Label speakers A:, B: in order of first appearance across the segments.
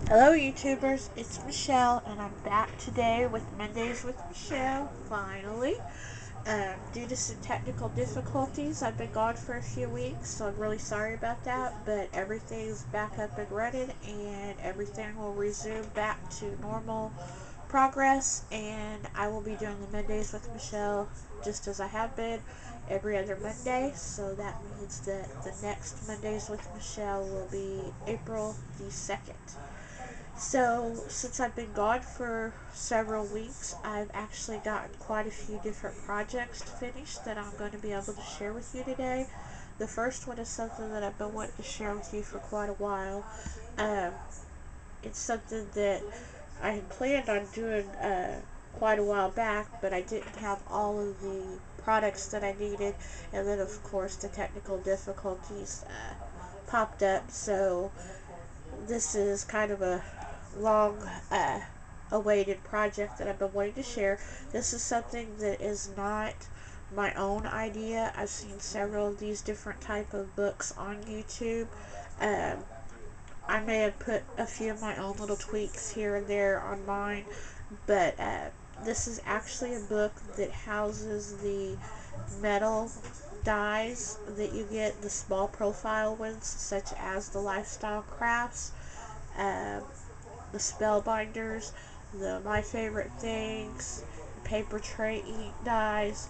A: Hello YouTubers, it's Michelle and I'm back today with Mondays with Michelle, finally. Due to some technical difficulties, I've been gone for a few weeks, so I'm really sorry about that, but everything's back up and running and everything will resume back to normal progress, and I will be doing the Mondays with Michelle just as I have been every other Monday, so that means that the next Mondays with Michelle will be April the 2nd. So, since I've been gone for several weeks, I've actually gotten quite a few different projects finished that I'm going to be able to share with you today. The first one is something that I've been wanting to share with you for quite a while. Um, it's something that I had planned on doing quite a while back, but I didn't have all of the products that I needed, and then of course the technical difficulties popped up, so this is kind of a long awaited project that I've been wanting to share. This is something that is not my own idea. I've seen several of these different type of books on YouTube. Um, I may have put a few of my own little tweaks here and there on mine, but this is actually a book that houses the metal dies that you get, the small profile ones, such as the lifestyle crafts, um, the spellbinders, the my favorite things, paper tray ink dies,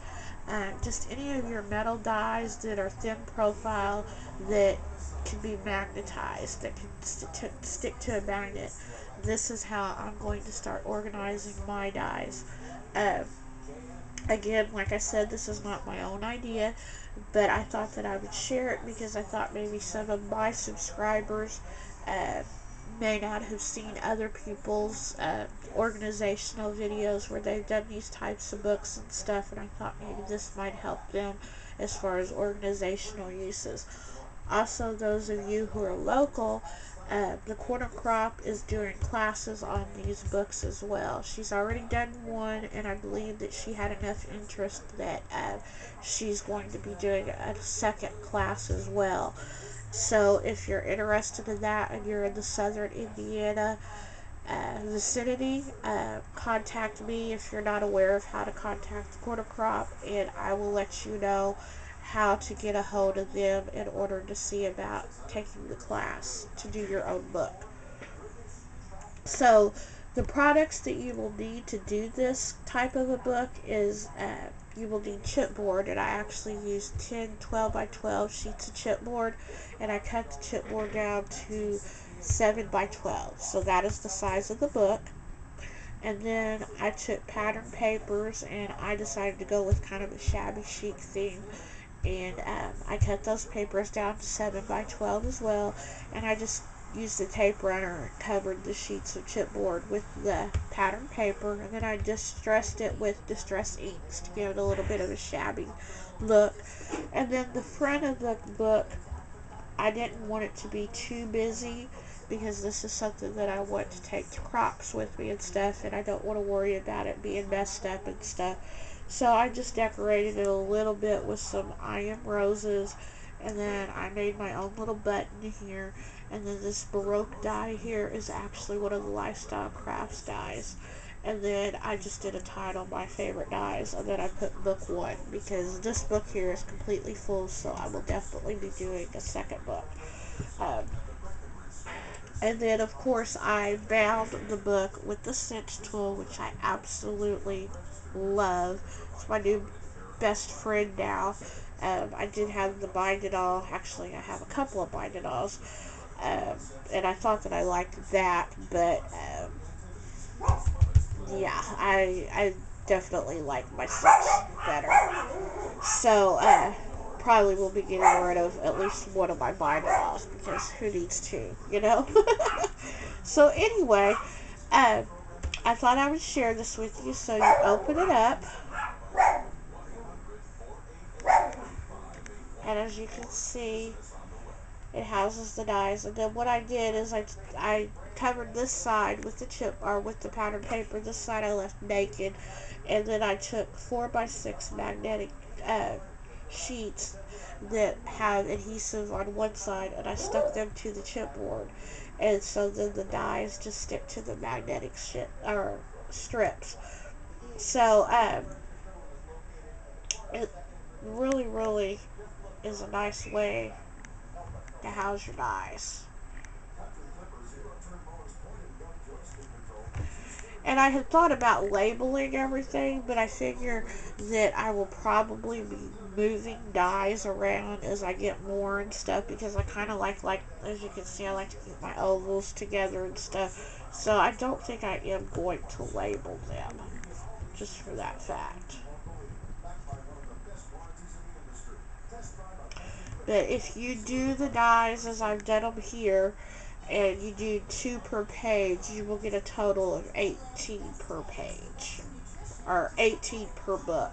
A: just any of your metal dies that are thin profile that can be magnetized, that can stick to a magnet. This is how I'm going to start organizing my dies. Um, Again, like I said, this is not my own idea, but I thought that I would share it because I thought maybe some of my subscribers uh, may not have seen other people's organizational videos where they've done these types of books and stuff, and I thought maybe this might help them as far as organizational uses. Also, those of you who are local, the Corner Crop is doing classes on these books as well. She's already done one, and I believe that she had enough interest that she's going to be doing a second class as well. So, if you're interested in that and you're in the southern Indiana vicinity, contact me if you're not aware of how to contact the Corner Crop, and I will let you know how to get a hold of them in order to see about taking the class to do your own book. So, the products that you will need to do this type of a book is you will need chipboard, and I actually used 10 12 by 12 sheets of chipboard, and I cut the chipboard down to 7 by 12. So that is the size of the book. And then I took pattern papers, and I decided to go with kind of a shabby chic theme, and I cut those papers down to 7 by 12 as well, and I just used the tape runner and covered the sheets of chipboard with the pattern paper, and then I distressed it with distress inks to give it a little bit of a shabby look. And then the front of the book, I didn't want it to be too busy because this is something that I want to take to crops with me and stuff, and I don't want to worry about it being messed up and stuff. So I just decorated it a little bit with some I am roses, and then I made my own little button here, and then this Baroque die here is actually one of the Lifestyle Crafts dies. And then I just did a title, My Favorite Dies, and then I put book one because this book here is completely full, so I will definitely be doing a second book. Um, and then, of course, I bound the book with the cinch tool, which I absolutely love. It's my new best friend now. I did have the bind it all. Actually, I have a couple of bind it alls. And I thought that I liked that, but yeah, I definitely like my cinch better. So, probably will be getting rid of at least one of my bind it alls because who needs two, you know? So anyway, uh, I thought I would share this with you. So you open it up, and as you can see, it houses the dies. And then what I did is I covered this side with the chip or with the pattern paper. This side I left naked, and then I took 4x6 magnetic sheets that have adhesive on one side, and I stuck them to the chipboard. and so then the dies just stick to the magnetic shit or strips. So it really is a nice way to house your dies. And I had thought about labeling everything, but I figure that I will probably be moving dies around as I get more and stuff, because I kind of like, as you can see, I like to keep my ovals together and stuff. So I don't think I am going to label them, just for that fact. But if you do the dies as I've done them here, and you do 2 per page, you will get a total of 18 per page, or 18 per book.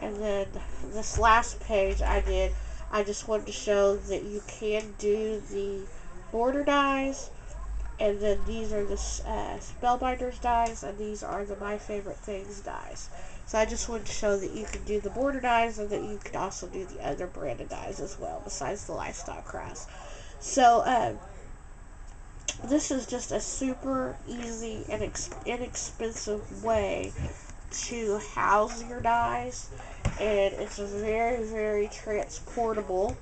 A: And then this last page I just wanted to show that you can do the border dies. And then these are the Spellbinders dies, and these are the My Favorite Things dies. So I just wanted to show that you can do the border dies, and that you can also do the other branded dies as well, besides the Lifestyle Crafts. So this is just a super easy and inexpensive way to house your dies, and it's very transportable.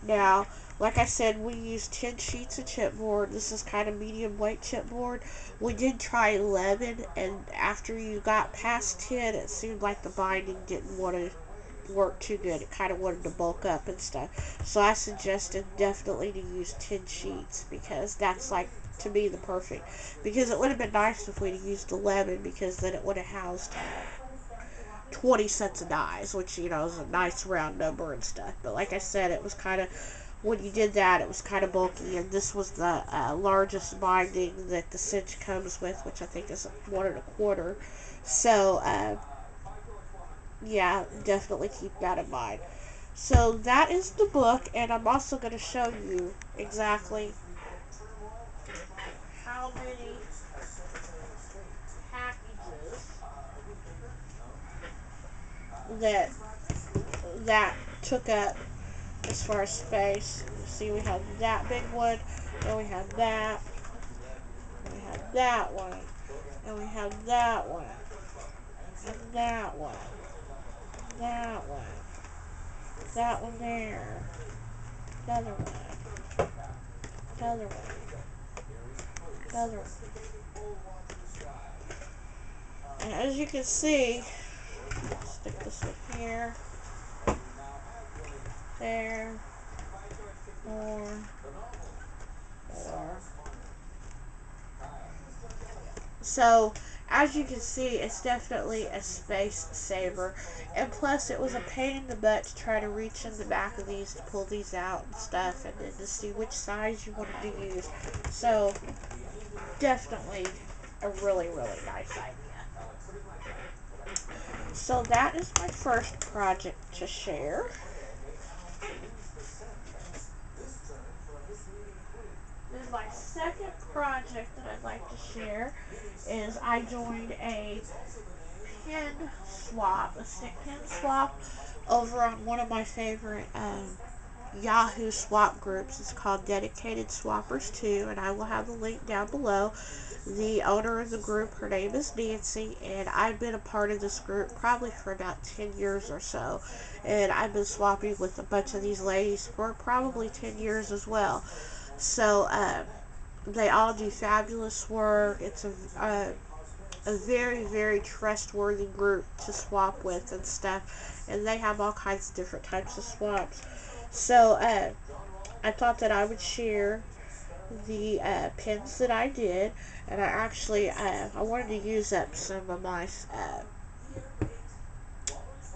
A: Now, like I said, we used 10 sheets of chipboard. This is kind of medium weight chipboard. We did try 11, and after you got past 10, it seemed like the binding didn't want to work too good. It kind of wanted to bulk up and stuff. So I suggested definitely to use 10 sheets, because that's like, to me, the perfect. Because it would have been nice if we'd used 11, because then it would have housed 20 sets of dies, which, you know, is a nice round number and stuff. But like I said, it was kind of, when you did that, it was kind of bulky, and this was the largest binding that the cinch comes with, which I think is 1 1/4. So, yeah, definitely keep that in mind. So that is the book, and I'm also going to show you exactly how many packages that that took up as far as space. See, we have that big one, and we have that, and we have that one, and we have that one, and that one, that one, that one there, another one, another one, another one. And as you can see, stick this in here, there, more, more. So, as you can see, it's definitely a space saver. And plus, it was a pain in the butt to try to reach in the back of these to pull these out and stuff, and then to see which size you wanted to use. So, definitely a really nice idea. So, that is my first project to share. Then my second project that I'd like to share is I joined a pin swap, a stick pin swap, over on one of my favorite Yahoo swap groups. It's called Dedicated Swappers 2, and I will have the link down below. The owner of the group, her name is Nancy, and I've been a part of this group probably for about 10 years or so, and I've been swapping with a bunch of these ladies for probably 10 years as well. So they all do fabulous work. It's a very trustworthy group to swap with and stuff, and they have all kinds of different types of swaps. So I thought that I would share the pins that I did, and I wanted to use up some of my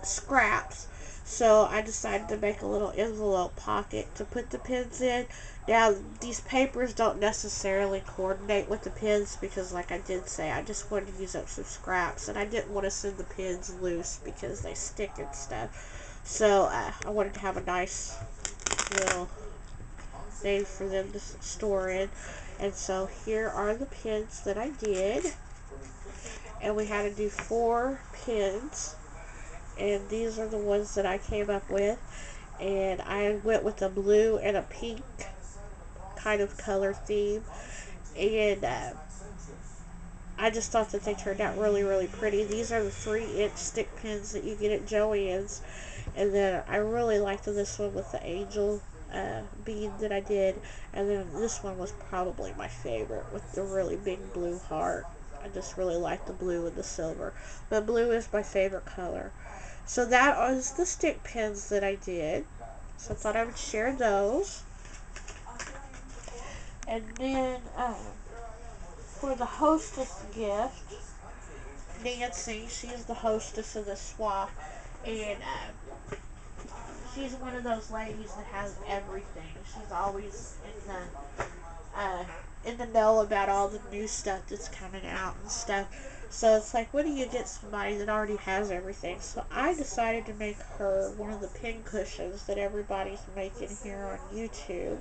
A: scraps, so I decided to make a little envelope pocket to put the pins in. Now, these papers don't necessarily coordinate with the pins, because like I did say, I just wanted to use up some scraps, and I didn't want to send the pins loose because they stick and stuff. So I wanted to have a nice little thing for them to store in. And so here are the pins that I did. And we had to do 4 pins. And these are the ones that I came up with. And I went with a blue and a pink kind of color theme. And I just thought that they turned out really, really pretty. These are the 3-inch stick pins that you get at Joann's. And then I really liked this one with the angel bead that I did. And then this one was probably my favorite with the really big blue heart. I just really like the blue and the silver. But blue is my favorite color. So that was the stick pins that I did. So I thought I would share those. And then for the hostess gift, Nancy, she's the hostess of the swap. And she's one of those ladies that has everything. She's always in the know about all the new stuff that's coming out and stuff. So it's like, what do you get somebody that already has everything? So I decided to make her one of the pin cushions that everybody's making here on YouTube.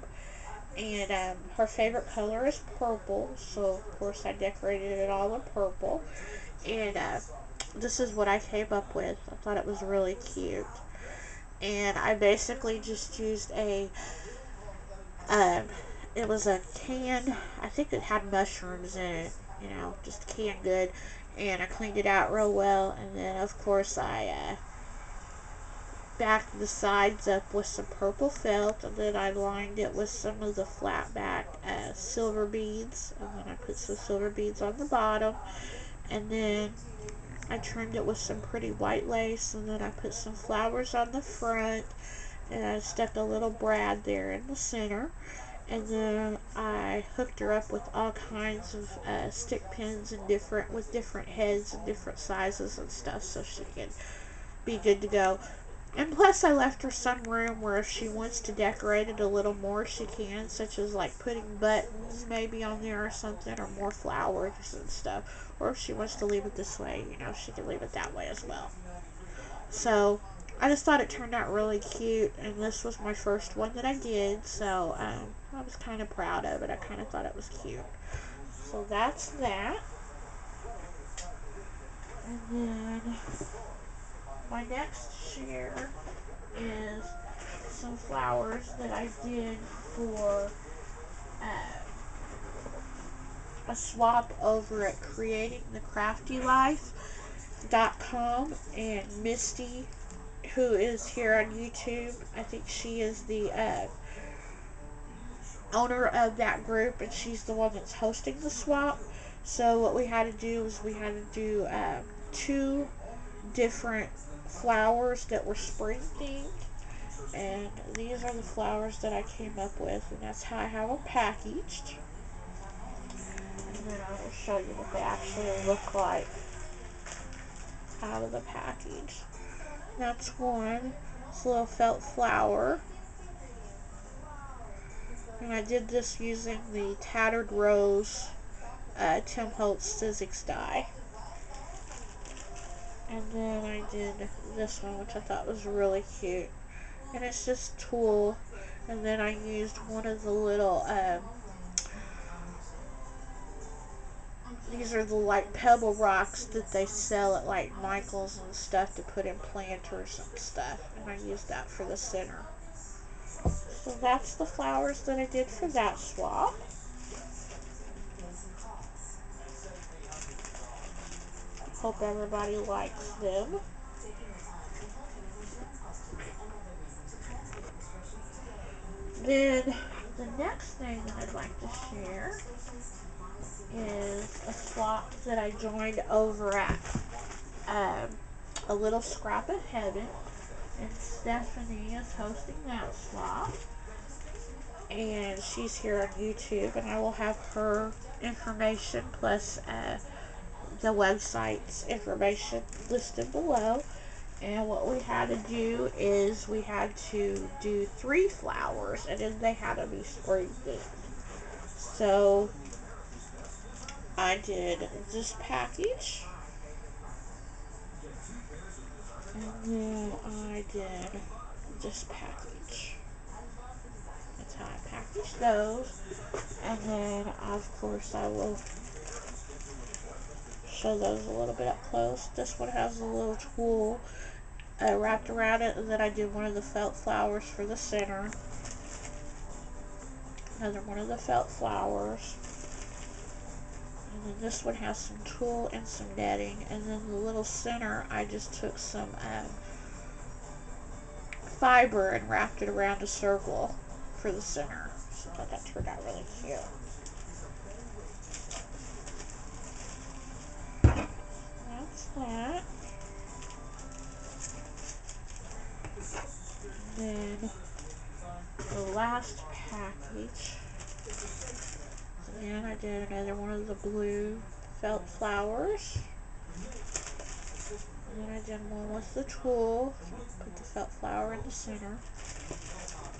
A: And her favorite color is purple, so of course I decorated it all in purple. And this is what I came up with. I thought it was really cute. And I basically just used it was a can, I think it had mushrooms in it, just canned good. And I cleaned it out real well, and then of course I backed the sides up with some purple felt, and then I lined it with some of the flat back silver beads, and then I put some silver beads on the bottom, and then I trimmed it with some pretty white lace, and then I put some flowers on the front, and I stuck a little brad there in the center. And then I hooked her up with all kinds of stick pins and with different heads and different sizes and stuff, so she can be good to go. And plus I left her some room where if she wants to decorate it a little more, she can, such as like putting buttons maybe on there or something, or more flowers and stuff. Or if she wants to leave it this way, she can leave it that way as well. So I just thought it turned out really cute, and this was my first one that I did, so I was kind of proud of it. I kind of thought it was cute. So that's that. And then my next share is some flowers that I did for a swap over at creatingthecraftylife.com, and Misty, who is here on YouTube, I think she is the owner of that group, and she's the one that's hosting the swap. So what we had to do was we had to do 2 different flowers that were spring themed, and these are the flowers that I came up with, and that's how I have them packaged. And then I will show you what they actually look like out of the package. That's one. It's a little felt flower. And I did this using the Tattered Rose Tim Holtz Sizzix die. And then I did this one, which I thought was really cute. And it's just tulle. And then I used one of the little, these are the like pebble rocks that they sell at like Michael's and stuff to put in planters and stuff. And I used that for the center. So that's the flowers that I did for that swap. Hope everybody likes them. Then the next thing that I'd like to share is a swap that I joined over at A Little Scrap of Heaven, and Stephanie is hosting that swap, and she's here on YouTube, and I will have her information plus the website's information listed below. And what we had to do is we had to do 3 flowers, and then they had to be spring themed. So I did this package, and then I did this package. That's how I packed each those. And then, of course, I will show those a little bit up close. This one has a little tool wrapped around it, and then I did one of the felt flowers for the center. Another one of the felt flowers. And then this one has some tulle and some netting. And then the little center, I just took some fiber and wrapped it around a circle for the center. So I thought that turned out really cute. That's that. And then the last package. And I did another one of the blue felt flowers. And then I did one with the tulle. Put the felt flower in the center.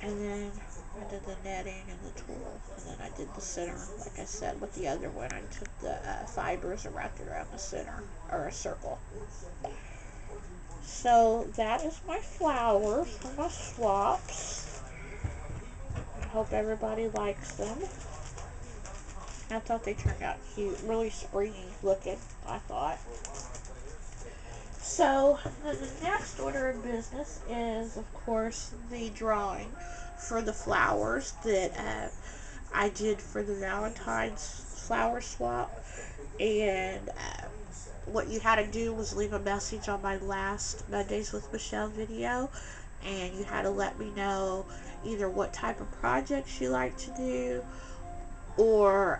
A: And then I did the netting and the tulle. And then I did the center. Like I said, with the other one, I took the fibers and wrapped it around the center, or a circle. So that is my flowers for my swaps. I hope everybody likes them. I thought they turned out cute. Really springy looking, I thought. So, the next order of business is, of course, the drawing for the flowers that I did for the Valentine's flower swap. And what you had to do was leave a message on my last Mondays with Michelle video. And you had to let me know either what type of projects you like to do, or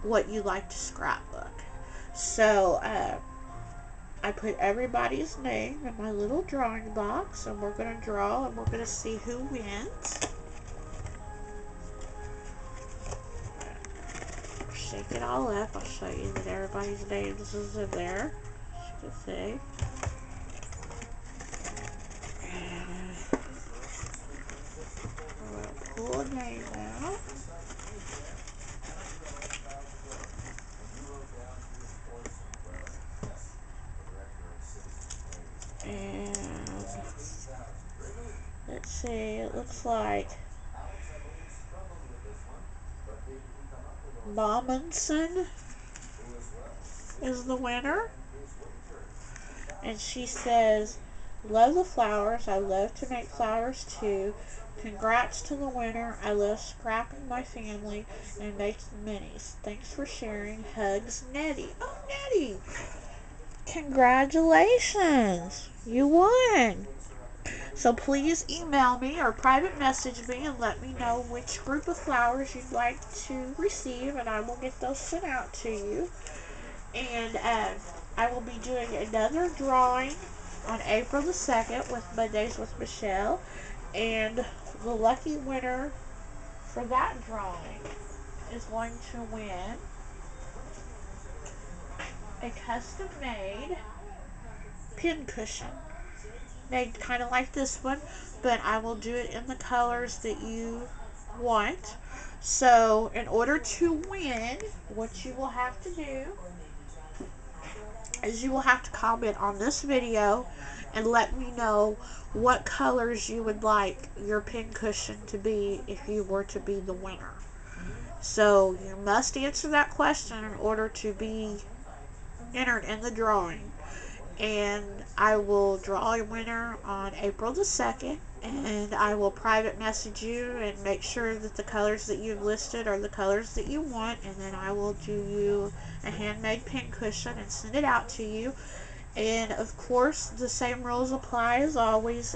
A: what you like to scrapbook. So I put everybody's name in my little drawing box, and we're going to draw, and we're going to see who wins. Shake it all up. I'll show you that everybody's names is in there, as you can see. And we'll pull a name out. And let's see, it looks like Mommenson is the winner. And she says, love the flowers. I love to make flowers too. Congrats to the winner. I love scrapping my family and making minis. Thanks for sharing. Hugs, Nettie. Oh, Nettie! Congratulations! You won! So please email me or private message me and let me know which group of flowers you'd like to receive, and I will get those sent out to you. And I will be doing another drawing on April the 2nd with Mondays with Michelle. And the lucky winner for that drawing is going to win a custom-made pin cushion. Made kind of like this one, but I will do it in the colors that you want. So in order to win, what you will have to do is you will have to comment on this video and let me know what colors you would like your pin cushion to be if you were to be the winner. So you must answer that question in order to be entered in the drawing. And I will draw a winner on April the 2nd, and I will private message you and make sure that the colors that you've listed are the colors that you want, and then I will do you a handmade pin cushion and send it out to you. And of course, the same rules apply as always.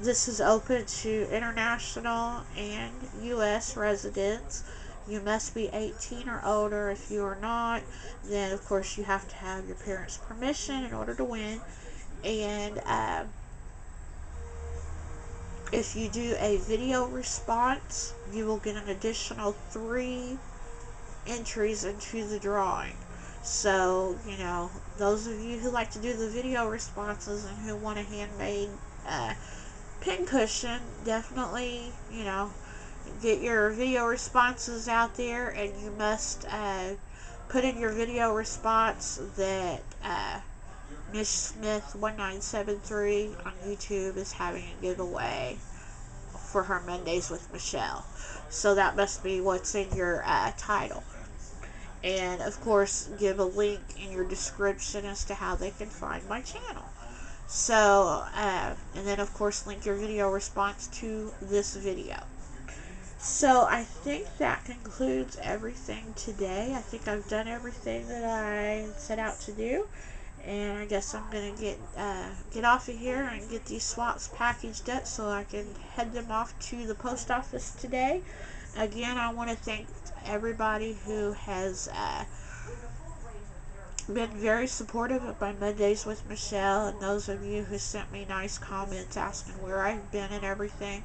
A: This is open to international and U.S. residents. You must be 18 or older. If you are not, then of course you have to have your parents' permission in order to win. And if you do a video response, you will get an additional 3 entries into the drawing. So, you know, those of you who like to do the video responses and who want a handmade pin cushion, definitely, you know, get your video responses out there, and you must put in your video response that Miss Smith 1973 on YouTube is having a giveaway for her Mondays with Michelle. So that must be what's in your title. And of course, give a link in your description as to how they can find my channel. So, and then of course, link your video response to this video. So I think that concludes everything today. I think I've done everything that I set out to do. And I guess I'm going to get off of here and get these swaps packaged up so I can head them off to the post office today. Again, I want to thank everybody who has been very supportive of my Mondays with Michelle, and those of you who sent me nice comments asking where I've been and everything.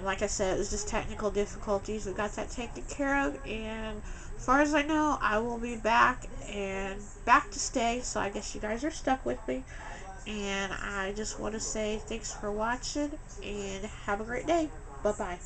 A: Like I said, it was just technical difficulties. We got that taken care of, and as far as I know, I will be back and back to stay. So I guess you guys are stuck with me, and I just want to say thanks for watching and have a great day. Bye bye.